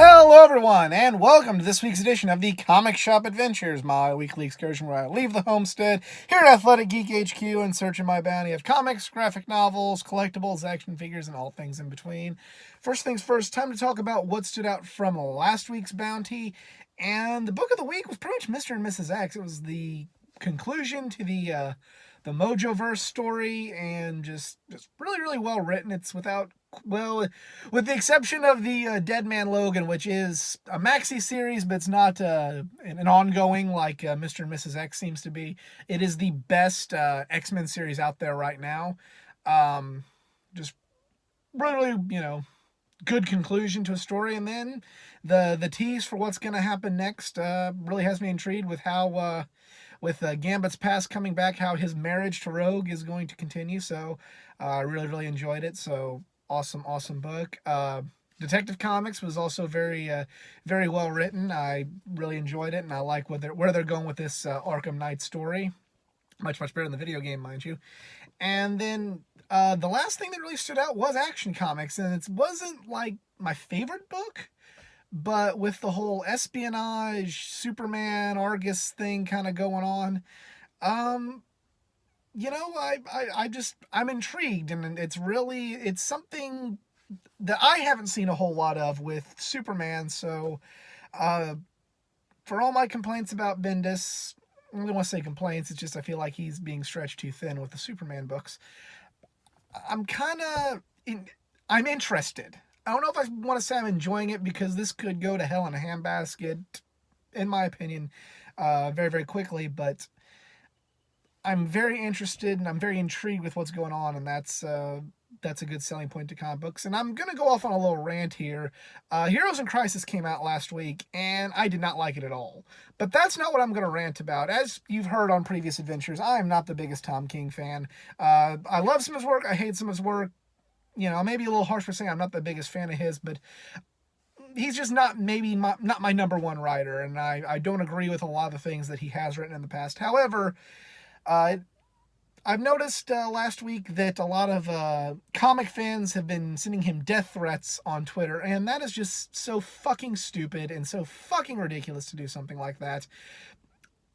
Hello everyone, and welcome to this week's edition of the Comic Shop Adventures, my weekly excursion where I leave the homestead here at Athletic Geek HQ in search of my bounty of comics, graphic novels, collectibles, action figures, and all things in between. First things first, time to talk about what stood out from last week's bounty, and the book of the week was pretty much Mr. and Mrs. X. It was the conclusion to the Mojoverse story, and just really well written. It's with the exception of the Dead Man Logan, which is a maxi series, but it's not an ongoing like Mr. and Mrs. X seems to be. It is the best X-Men series out there right now. Just really, good conclusion to a story, and then the tease for what's going to happen next really has me intrigued with how. With Gambit's past coming back, how his marriage to Rogue is going to continue. So I really enjoyed it. So awesome book. Detective Comics was also very well written. I really enjoyed it, and I like where they're going with this Arkham Knight story. Much better than the video game, mind you. And then the last thing that really stood out was Action Comics, and it wasn't like my favorite book. But with the whole espionage, Superman, Argus thing kind of going on, I'm intrigued, and it's something that I haven't seen a whole lot of with Superman. So, for all my complaints about Bendis, I don't want to say complaints, it's just I feel like he's being stretched too thin with the Superman books. I'm interested. I don't know if I want to say I'm enjoying it, because this could go to hell in a handbasket, in my opinion, very quickly. But I'm very interested, and I'm very intrigued with what's going on, and that's a good selling point to comic books. And I'm going to go off on a little rant here. Heroes in Crisis came out last week, and I did not like it at all. But that's not what I'm going to rant about. As you've heard on previous adventures, I am not the biggest Tom King fan. I love some of his work. I hate some of his work. Maybe a little harsh for saying I'm not the biggest fan of his, but he's just not my number one writer, and I don't agree with a lot of the things that he has written in the past. However, I've noticed last week that a lot of comic fans have been sending him death threats on Twitter, and that is just so fucking stupid and so fucking ridiculous to do something like that.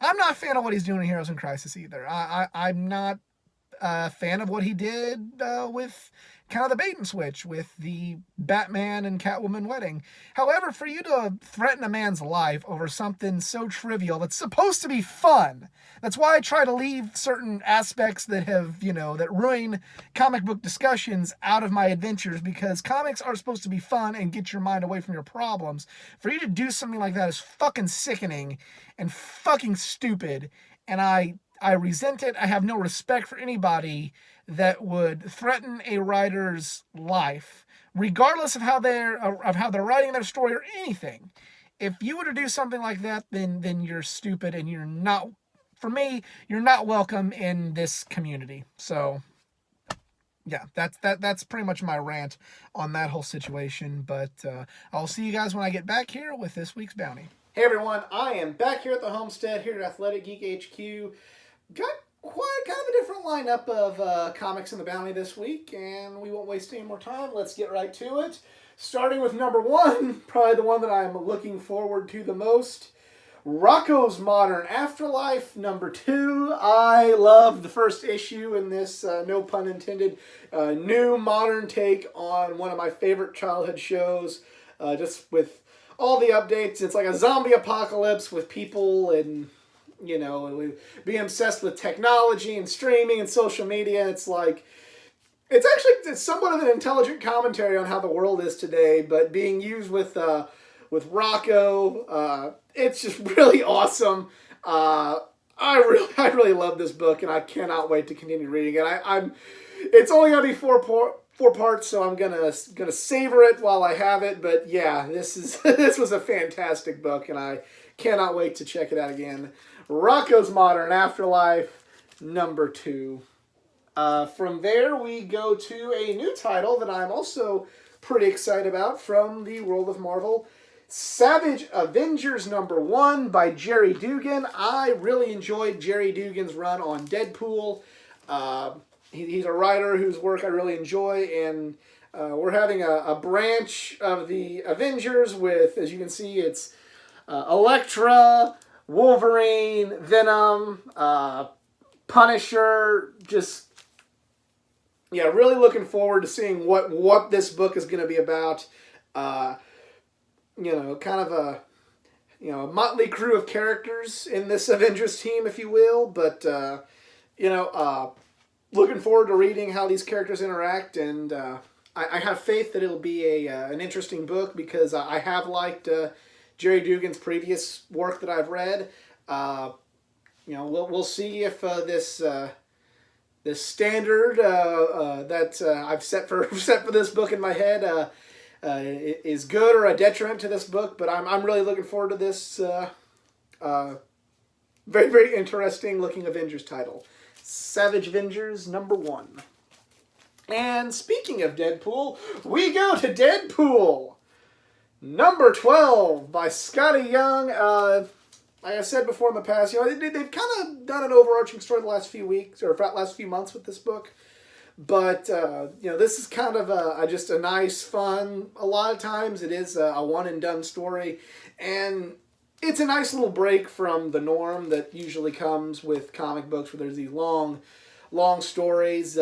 I'm not a fan of what he's doing in Heroes in Crisis either. I'm not a fan of what he did with kind of the bait and switch with the Batman and Catwoman wedding. However, for you to threaten a man's life over something so trivial that's supposed to be fun, that's why I try to leave certain aspects that that ruin comic book discussions out of my adventures, because comics are supposed to be fun and get your mind away from your problems. For you to do something like that is fucking sickening and fucking stupid, and I resent it. I have no respect for anybody that would threaten a writer's life, regardless of how they're writing their story or anything. If you were to do something like that, then you're stupid, and you're not welcome in this community. So, yeah, that's pretty much my rant on that whole situation. But I'll see you guys when I get back here with this week's bounty. Hey everyone, I am back here at the homestead here at Athletic Geek HQ. Got quite kind of a different lineup of comics in the bounty this week, and we won't waste any more time. Let's get right to it. Starting with number one, probably the one that I'm looking forward to the most, Rocko's Modern Afterlife, number 2. I love the first issue in this, no pun intended, new modern take on one of my favorite childhood shows, just with all the updates. It's like a zombie apocalypse with people and being obsessed with technology and streaming and social media. It's somewhat of an intelligent commentary on how the world is today, but being used with Rocko. It's just really awesome. I really love this book, and I cannot wait to continue reading it. It's only gonna be four parts, so I'm gonna savor it while I have it. But yeah, this was a fantastic book, and I cannot wait to check it out again. Rocko's Modern Afterlife, number 2. From there, we go to a new title that I'm also pretty excited about from the world of Marvel. Savage Avengers number 1 by Jerry Dugan. I really enjoyed Jerry Dugan's run on Deadpool. He's a writer whose work I really enjoy, and We're having a branch of the Avengers with, as you can see, it's Elektra, Wolverine, Venom, Punisher. Just, yeah, really looking forward to seeing what this book is going to be about. Kind of a motley crew of characters in this Avengers team, if you will. But looking forward to reading how these characters interact, and I have faith that it'll be an interesting book because I have liked Jerry Dugan's previous work that I've read. We'll see if this standard that I've set for this book in my head is good or a detriment to this book. But I'm really looking forward to this very, very interesting looking Avengers title, Savage Avengers #1. And speaking of Deadpool, we go to Deadpool #12 by Scotty Young. Like I said before in the past, they've kind of done an overarching story the last few weeks or last few months with this book. But this is kind of just a nice, fun. A lot of times it is a one and done story, and it's a nice little break from the norm that usually comes with comic books, where there's these long stories.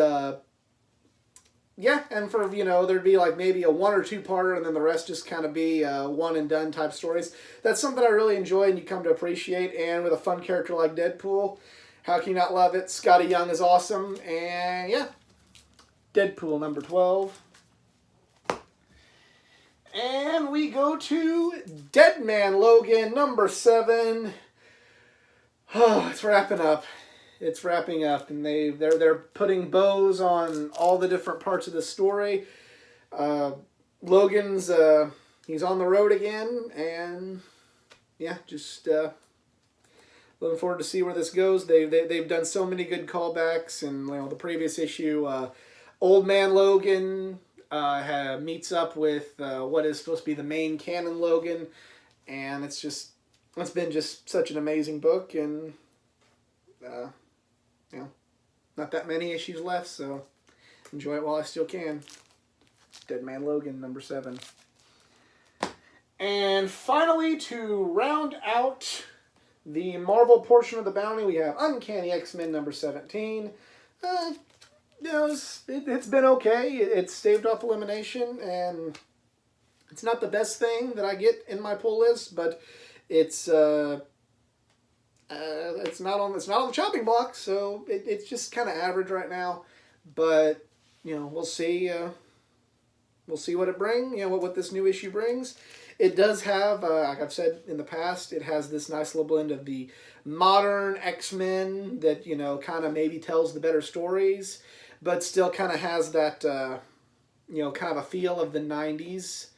And for there'd be like maybe a 1 or 2 parter, and then the rest just kind of be one and done type stories. That's something I really enjoy and you come to appreciate. And with a fun character like Deadpool, how can you not love it? Scotty Young is awesome, and yeah. Deadpool #12. And we go to Dead Man Logan #7. Oh, it's wrapping up. It's wrapping up, and they're putting bows on all the different parts of the story. Logan's he's on the road again, and yeah, just looking forward to see where this goes. They've done so many good callbacks, and the previous issue. Old Man Logan meets up with what is supposed to be the main canon Logan, and it's been just such an amazing book, and not that many issues left, so enjoy it while I still can. Dead Man Logan #7. And finally, to round out the Marvel portion of the bounty, we have Uncanny XMen #17. It's been okay. It's staved off elimination, and it's not the best thing that I get in my pull list, but it's not on the chopping block, so it's just kind of average right now. But we'll see. We'll see what it brings. What this new issue brings. It does have, like I've said in the past, it has this nice little blend of the modern X-Men that kind of maybe tells the better stories, but still kind of has that, kind of a feel of the 90s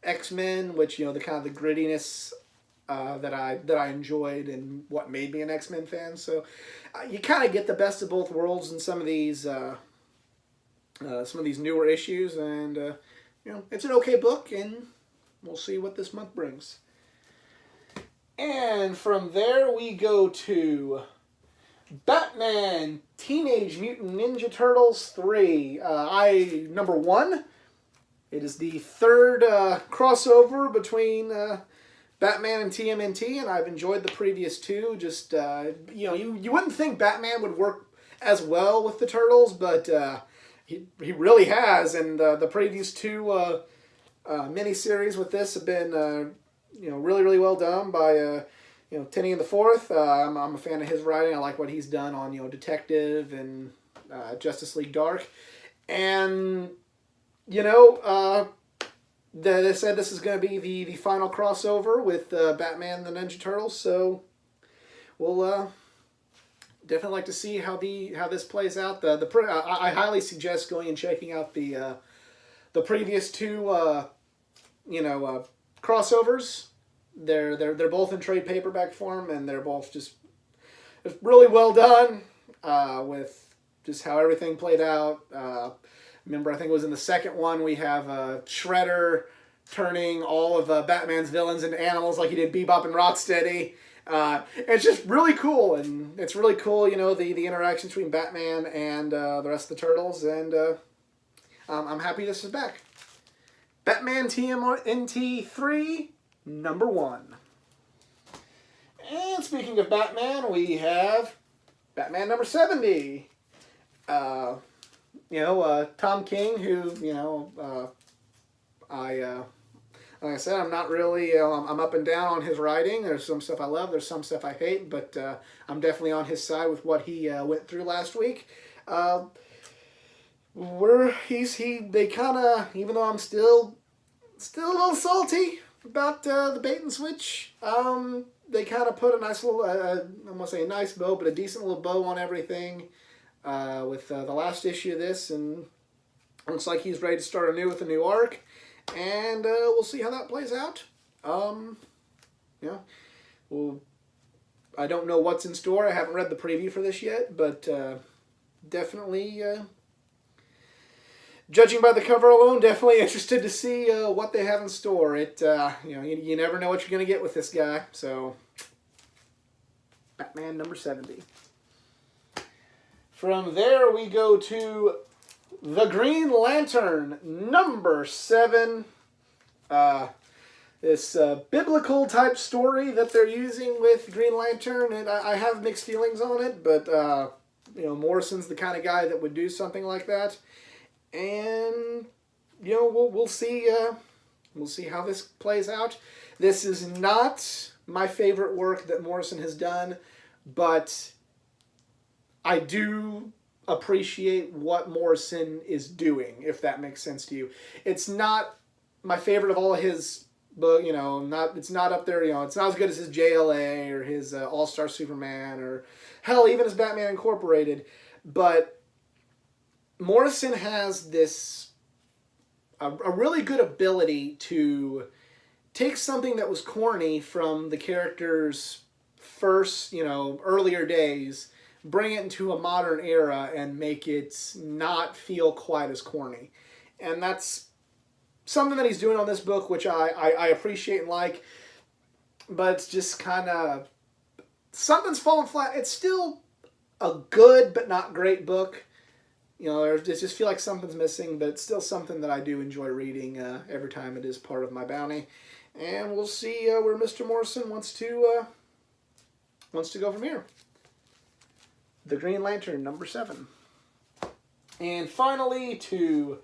X-Men, which, the kind of the grittiness that I enjoyed and what made me an X-Men fan. So you kind of get the best of both worlds in some of these newer issues, and, it's an okay book, and we'll see what this month brings. And from there we go to Batman Teenage Mutant Ninja Turtles 3. #1. It is the third crossover between Batman and TMNT, and I've enjoyed the previous two. Just, you wouldn't think Batman would work as well with the Turtles, but he really has. And the previous two miniseries with this have been, really, really well done by Tenney IV. I'm a fan of his writing. I like what he's done on Detective and Justice League Dark, and they said this is going to be the final crossover with Batman and the Ninja Turtles. So we'll definitely like to see how this plays out. I highly suggest going and checking out the previous two crossovers. They're both in trade paperback form, and they're both just really well done with just how everything played out. Remember, I think it was in the second one we have Shredder turning all of Batman's villains into animals like he did Bebop and Rocksteady. It's just really cool, and it's really cool, the interaction between Batman and the rest of the Turtles, and I'm happy this is back. Batman TMNT III, #1. And speaking of Batman, we have Batman #70. Tom King, who, like I said, I'm not really, I'm up and down on his writing. There's some stuff I love, there's some stuff I hate, but I'm definitely on his side with what he went through last week. They kind of, even though I'm still a little salty about the bait and switch, they kind of put a nice little, I'm going to say a nice bow, but a decent little bow on everything with the last issue of this, and looks like he's ready to start anew with a new arc, and we'll see how that plays out. Well, I don't know what's in store. I haven't read the preview for this yet, but definitely, judging by the cover alone, definitely interested to see what they have in store. You never know what you're going to get with this guy. So, Batman #70. From there, we go to The Green Lantern #7. This biblical type story that they're using with Green Lantern, and I have mixed feelings on it, but Morrison's the kind of guy that would do something like that, and we'll see. We'll see how this plays out. This is not my favorite work that Morrison has done, but I do appreciate what Morrison is doing, if that makes sense to you. It's not my favorite of all of his, but it's not up there. It's not as good as his JLA or his All-Star Superman, or hell, even his Batman Incorporated. But Morrison has this a really good ability to take something that was corny from the character's first, earlier days, bring it into a modern era and make it not feel quite as corny. And that's something that he's doing on this book, which I appreciate and like, but it's just kind of, something's falling flat. It's still a good but not great book. I just feel like something's missing, but it's still something that I do enjoy reading every time it is part of my bounty. And we'll see where Mr. Morrison wants to go from here. The Green Lantern #7. And finally, to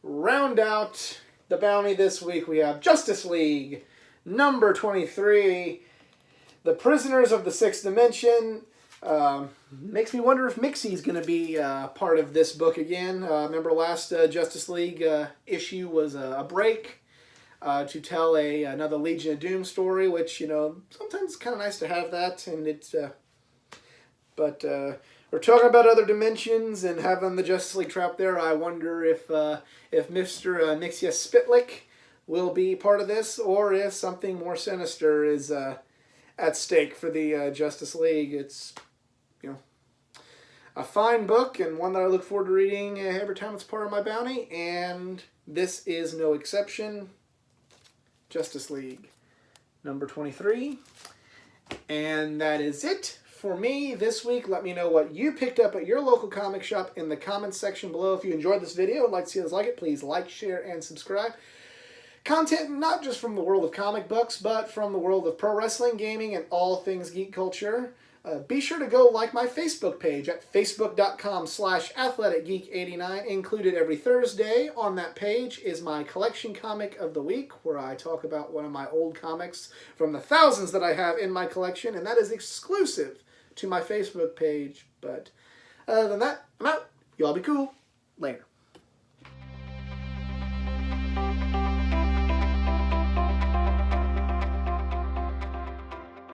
round out the bounty this week, we have Justice League #23. The Prisoners of the Sixth Dimension. Makes me wonder if Mixie's going to be part of this book again. Remember last Justice League issue was a break to tell another Legion of Doom story, which, sometimes it's kind of nice to have that. And it's, but we're talking about other dimensions and having the Justice League trap there. I wonder if Mr. Mixia Spitlick will be part of this, or if something more sinister is at stake for the Justice League. It's, a fine book, and one that I look forward to reading every time it's part of my bounty, and this is no exception. Justice League #23. And that is it for me this week. Let me know what you picked up at your local comic shop in the comments section below. If you enjoyed this video and like to see others like it, please like, share, and subscribe. Content not just from the world of comic books, but from the world of pro wrestling, gaming, and all things geek culture. Be sure to go like my Facebook page at facebook.com/athleticgeek89. Included every Thursday on that page is my collection comic of the week, where I talk about one of my old comics from the thousands that I have in my collection, and that is exclusive to my Facebook page. But other than that, I'm out. You all be cool. Later.